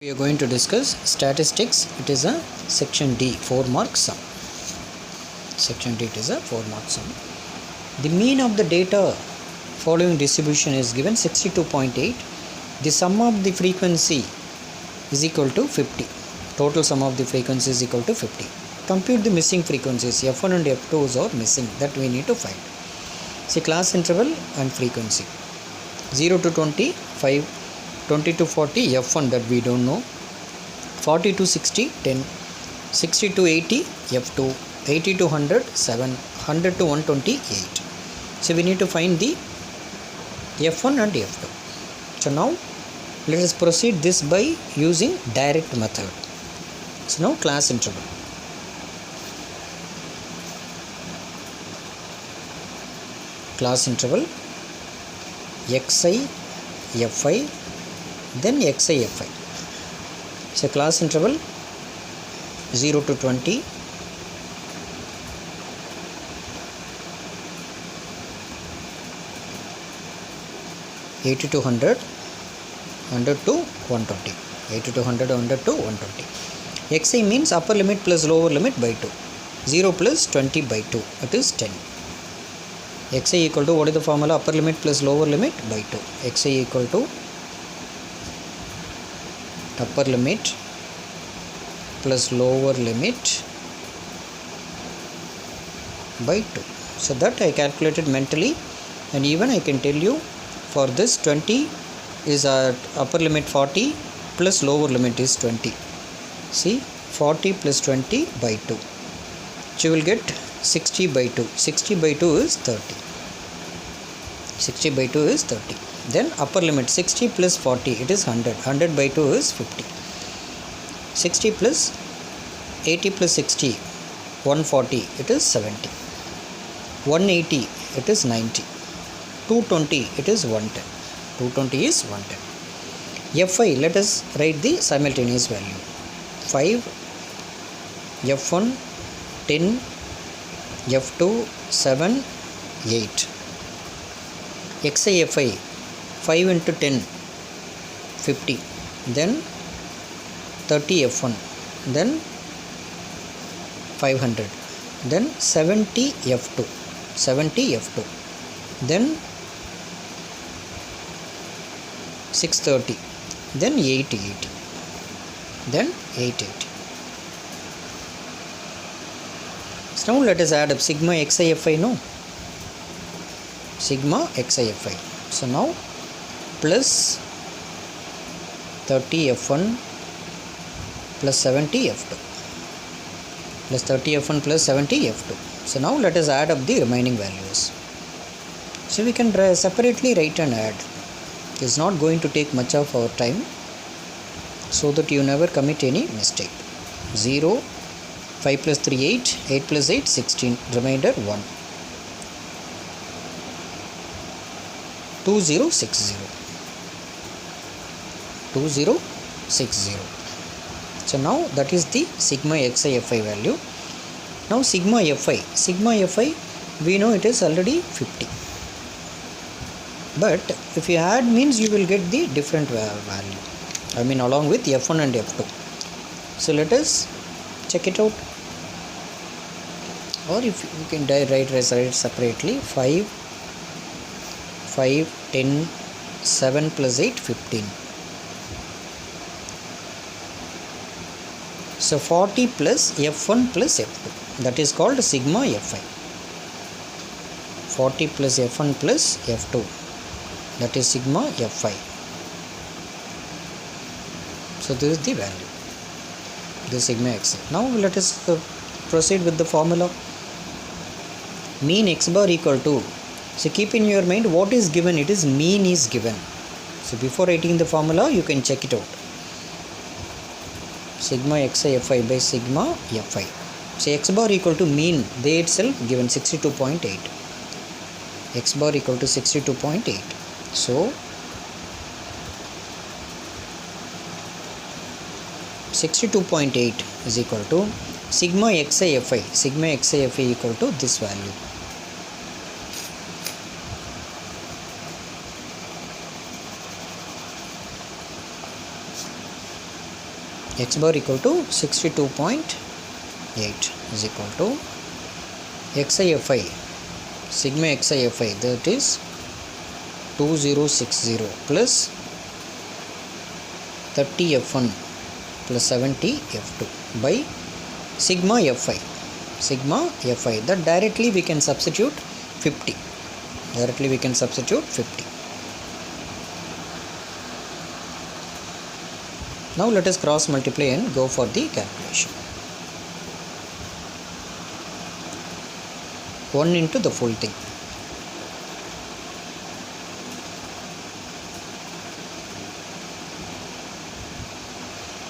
We are going to discuss statistics. It is a section D 4 mark sum. Section D, it is a 4 mark sum. The mean of the data following distribution is given 62.8. The sum of the frequency is equal to 50. Total sum of the frequency is equal to 50. Compute the missing frequencies. F1 and F2s are missing, that we need to find. See, class interval and frequency 0 to 20, 5, 20 to 40, F1 that we don't know, 40 to 60, 10, 60 to 80, F2, 80 to 100, 7, 100 to 128. So we need to find the F1 and F2. So now let us proceed this by using direct method. So now class interval. Class interval xi, fi, then xi, fi. So class interval 0 to 20, 80 to 100, 100 to 120, 80 to 100, 100 to 120. Xi means upper limit plus lower limit by 2, 0 plus 20 by 2, it is 10. Xi equal to, what is the formula? Upper limit plus lower limit by 2. Xi equal to upper limit plus lower limit by 2. So that I calculated mentally, and even I can tell you for this 20 is upper limit 40 plus lower limit is 20. See, 40 plus 20 by 2. So you will get 60 by 2. 60 by 2 is 30. 60 by 2 is 30. Then upper limit 60 plus 40, it is 100. 100 by 2 is 50. 60 plus 80 plus 60, 140, it is 70. 180, it is 90. 220, it is 110. 220 is 110. Fi, let us write the simultaneous value. 5, F1, 10, F2, 7, 8. Xi, fi, 5 into 10, 50. Then 30 F1, then 500, then 70 F2, 70 F2, then 630, then 880, then 880. So now let us add up sigma xi fi, no? Sigma xi fi. So now plus 30 F1 plus 70 F2, plus 30 F1 plus 70 F2. So now let us add up the remaining values. So we can separately write and add. It is not going to take much of our time, so that you never commit any mistake. 0, 5 plus 3, 8, 8 plus 8, 16, remainder 1. 2060. 2060. So now that is the sigma xi fi value. Now sigma fi we know it is already 50. But if you add means you will get the different value. I mean along with F1 and F2. So let us check it out. Or if you can write separately, 5, 10, 7 plus 8, 15. So 40 plus F1 plus F2, that is called sigma fi. 40 plus F1 plus F2, that is sigma fi. So this is the value, the sigma xi. Now let us proceed with the formula. Mean x bar equal to, so keep in your mind what is given, it is mean is given. So before writing the formula you can check it out. Sigma xi fi by sigma fi. So x bar equal to mean, they itself given 62.8. X bar equal to 62.8. So 62.8 is equal to sigma xi fi. Sigma xi fi equal to this value. x bar equal to 62.8 is equal to XIFI, sigma XIFI, that is 2060 plus 30F1 plus 70F2 by sigma Fi. Sigma Fi, that directly we can substitute 50. Directly we can substitute 50. Now let us cross multiply and go for the calculation. 1 into the full thing.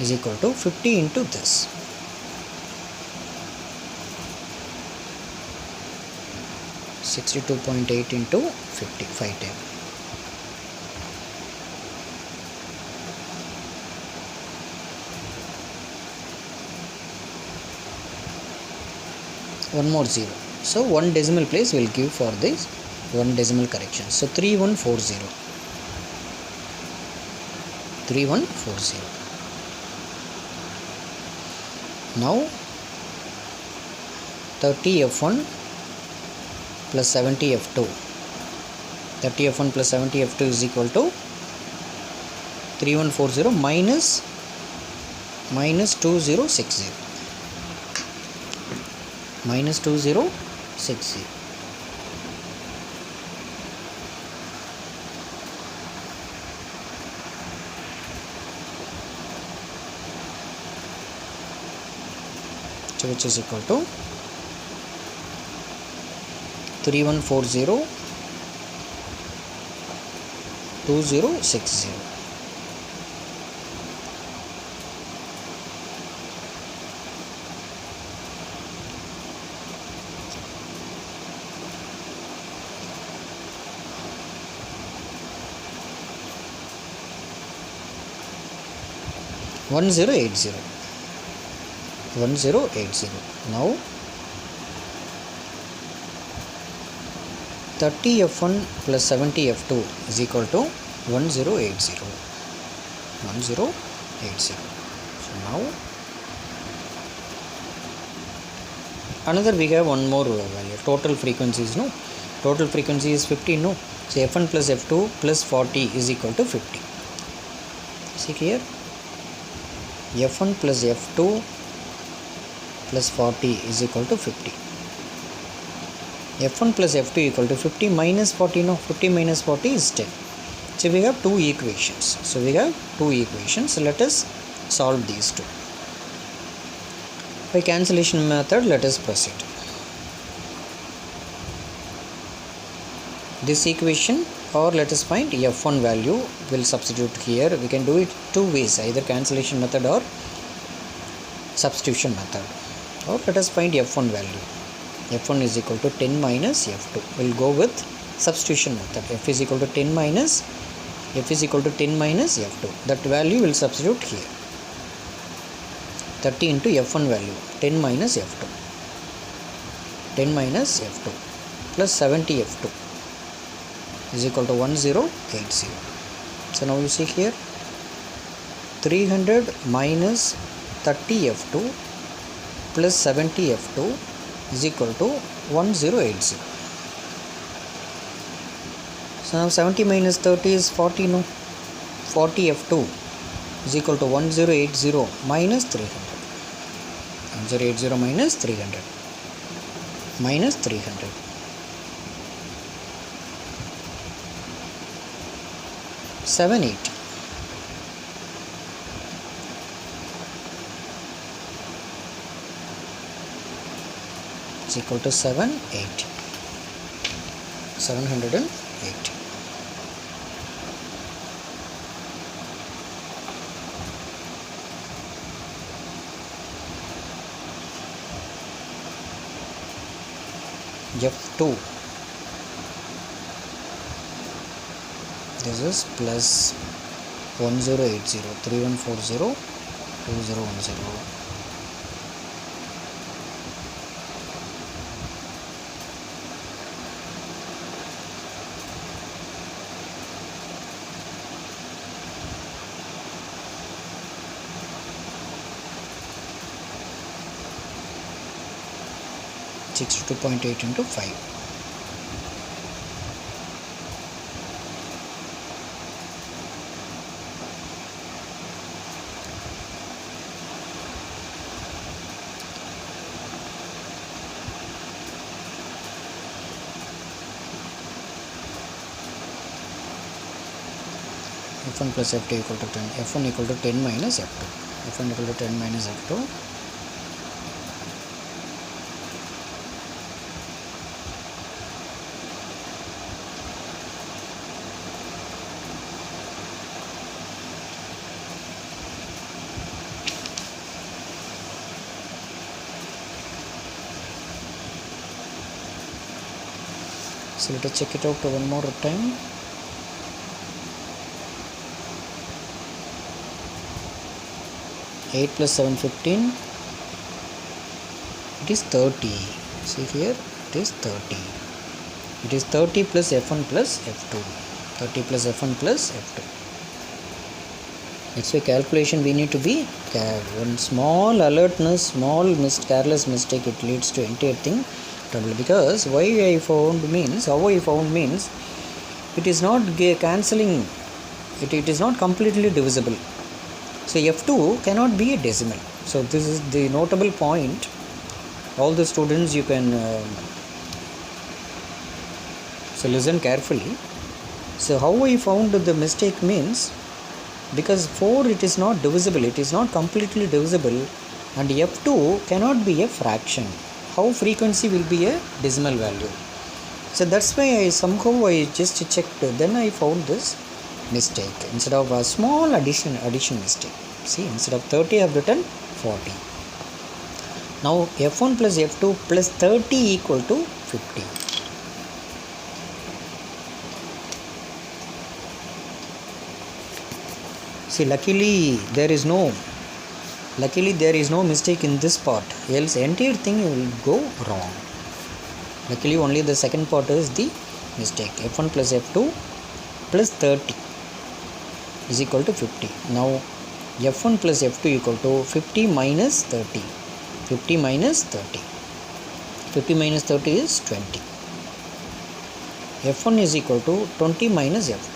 Is equal to 50 into this. $62.8 into 50, 5 times. One more zero. So one decimal place will give for this one decimal correction. So 3140. 3140. Now 30F1 plus 70F2. 30F1 plus 70F2 is equal to 3140 minus 2060. Minus 2060. So which is equal to 3140 2060. One 1080. Now 30F1 plus 70F2 is equal to 1080. 1080. So now another we have one more value. Total frequencies, no? Total frequency is 50, no? So F1 plus F2 plus 40 is equal to 50. See here? F1 plus F2 plus 40 is equal to 50. F1 plus F2 equal to 50 minus 40, no? 50 minus 40 is 10. So we have two equations. So let us solve these two. By cancellation method, let us proceed. This equation, or let us find F1 value, will substitute here. We can do it two ways, either cancellation method or substitution method. Or let us find F1 value. F1 is equal to 10 minus F2. We'll go with substitution method. F is equal to 10 minus F2. That value will substitute here. 30 into F1 value, 10 minus F2. 10 minus F2 plus 70 F2 is equal to 1080. So now you see here, 300 minus 30 F2 plus 70 F2 is equal to 1080. So now 70 minus 30 is 40, no? 40 F2 is equal to 1080 minus 300. 1080 minus 300. Minus 300. $780. Is equal to 780. 780. F2, this is plus 1080, 3140, 2010. 62.8 into 5. F1 plus F2 equal to 10. F1 equal to 10 minus F2. F1 equal to 10 minus F2. So let us check it out one more time. Eight plus 7, 15. It is 30. See here, it is 30. It is 30 plus F1 plus F2. 30 plus F1 plus F2. That's why calculation we need to be one small alertness, careless mistake, it leads to entire thing trouble. Because how I found means it is not cancelling, it is not completely divisible. So F2 cannot be a decimal. So this is the notable point. All the students you can so listen carefully. So how I found the mistake means, because 4 it is not divisible, it is not completely divisible, and F2 cannot be a fraction. How frequency will be a decimal value? So that's why I just checked, then I found this mistake. Instead of a small addition mistake. See, instead of 30 I have written 40. Now F1 plus F2 plus 30 equal to 50. See, luckily there is no mistake in this part, else entire thing will go wrong. Luckily only the second part is the mistake. F1 plus F2 plus 30 is equal to 50. Now F1 plus F2 equal to 50 minus 30. 50 minus 30. 50 minus 30 is 20. F1 is equal to 20 minus F2.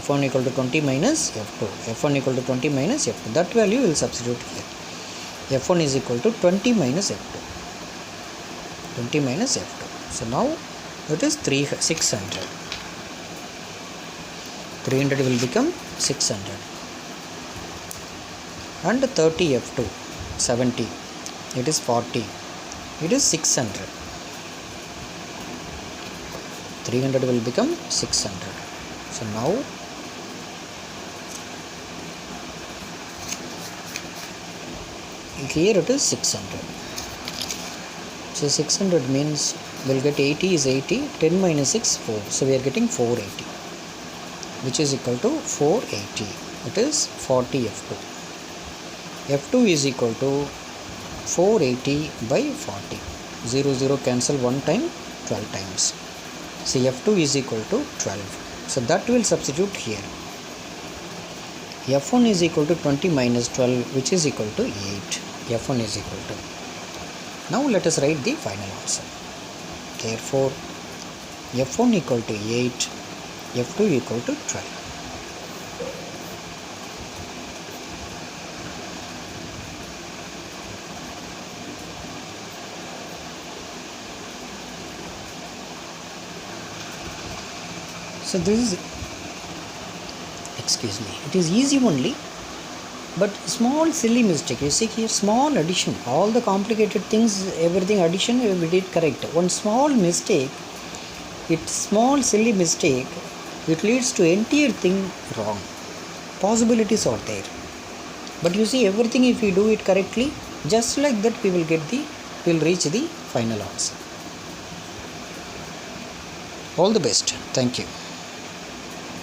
F1 equal to 20 minus F2. F1 equal to 20 minus F2. That value will substitute here. F1 is equal to 20 minus F2. 20 minus F2. So now it is 600. 300 will become 600. And 30 F2, 70. It is 40. It is 600. 300 will become 600. So now here it is 600. So 600 means we'll get 80 is 80. 10 minus 6, 4. So we are getting 480, which is equal to 480. It is 40 F2. F2 is equal to 480 by 40. 0, 0 cancel 1 time, 12 times. So F2 is equal to 12. So that will substitute here. F1 is equal to 20 minus 12, which is equal to 8. F1 is equal to. Now let us write the final answer. Therefore, F1 equal to 8, F2 equal to 12. So this is, excuse me, it is easy only, but small silly mistake. You see here, small addition, all the complicated things, everything addition we did correct. One small mistake, small silly mistake, it leads to entire thing wrong. Possibilities are there, but you see everything if we do it correctly, just like that we will reach the final answer. All the best. Thank you.